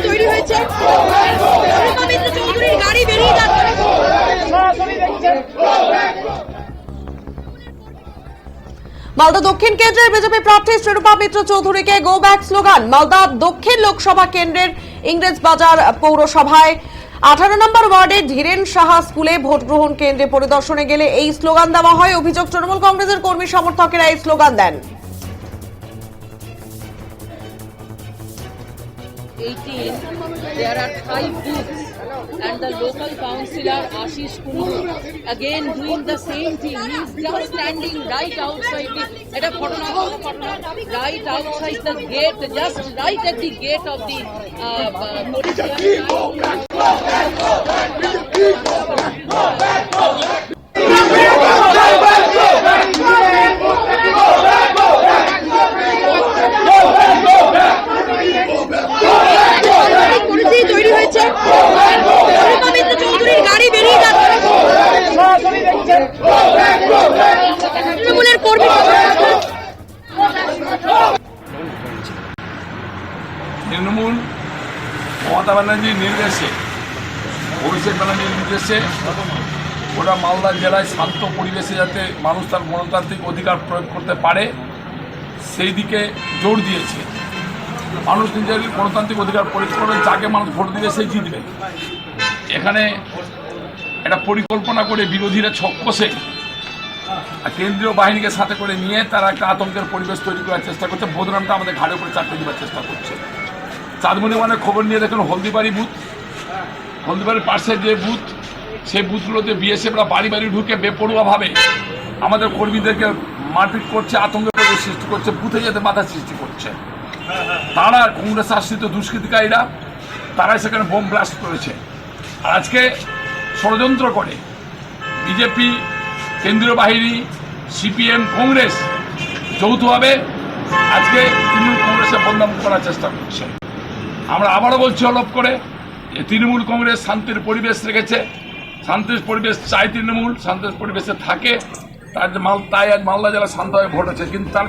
তৈরি হয়েছে চৌধুরীর গাড়ি বেরিয়ে যাচ্ছে। মালদা দক্ষিণ কেন্দ্রের বিজেপি প্রার্থী শ্রীরূপা মিত্র চৌধুরীকে গো ব্যাক স্লোগান। মালদা দক্ষিণ লোকসভা কেন্দ্রের ইংরেজ বাজার পৌরসভায় 18 নম্বর ওয়ার্ডে ধীরেন সাহা স্কুলে ভোট গ্রহণ কেন্দ্রে পরিদর্শনে গেলে এই স্লোগান দেওয়া হয়। অভিযোগ, তৃণমূল কংগ্রেসের কর্মী সমর্থকেরা এই slogan then. 18, there are 5 booths and the local councillor Ashish Kumar again doing the same thing. He is just standing right outside right outside the gate, just right at the gate of the তৈরি হয়েছে শ্রীরূপা মিত্র চৌধুরীর গাড়ি বেরিয়ে যাচ্ছে। তৃণমূলের কর্মী তৃণমূল মমতা ব্যানার্জির নির্দেশে, অভিষেক ব্যানার্জির নির্দেশে ওরা মালদা জেলায় শান্ত পরিবেশে যাতে মানুষ তার গণতান্ত্রিক অধিকার প্রয়োগ করতে পারে সেই দিকে জোর দিয়েছে। মানুষ নিজের গণতান্ত্রিক অধিকার প্রয়োগ করবে, যাকে মানুষ ভোট দিবে সেই জিতবে। এখানে একটা পরিকল্পনা করে বিরোধীরা ছক কষে কেন্দ্রীয় বাহিনীকে সাথে করে নিয়ে তারা একটা আতঙ্কের পরিবেশ তৈরি করার চেষ্টা করছে। বদনামটা আমাদের ঘাড়ের উপরে চাপিয়ে দেওয়ার চেষ্টা করছে। চাঁদমণি মানে খবর নিয়ে দেখুন, হলদিবাড়ি বুথ, হলদিবাড়ির পাশে যে বুথ, সেই বুথগুলোতে বিএসএফরা বাড়ি বাড়ি ঢুকে বেপরোয়াভাবে আমাদের কর্মীদেরকে মারপিট করছে, আতঙ্কের পরিবেশ সৃষ্টি করছে, বুথে যেতে বাধা সৃষ্টি করছে। তারা কংগ্রেস আশ্রিত দুষ্কৃতিকারীরা তারাই সেখানে বোম ব্লাস্ট করেছে। আর আজকে ষড়যন্ত্র করে বিজেপি, কেন্দ্রীয় বাহিনী, সিপিএম, কংগ্রেস যৌথভাবে আজকে তৃণমূল কংগ্রেসের বদনাম করার চেষ্টা করছে। আমরা আবারও বলছি হলফ করে যে তৃণমূল কংগ্রেস শান্তির পরিবেশ রেখেছে, শান্তির পরিবেশ চাই, তৃণমূল শান্তির পরিবেশে থাকে, তাই আজ মালদা জেলা শান্তভাবে ভোট হচ্ছে। কিন্তু তার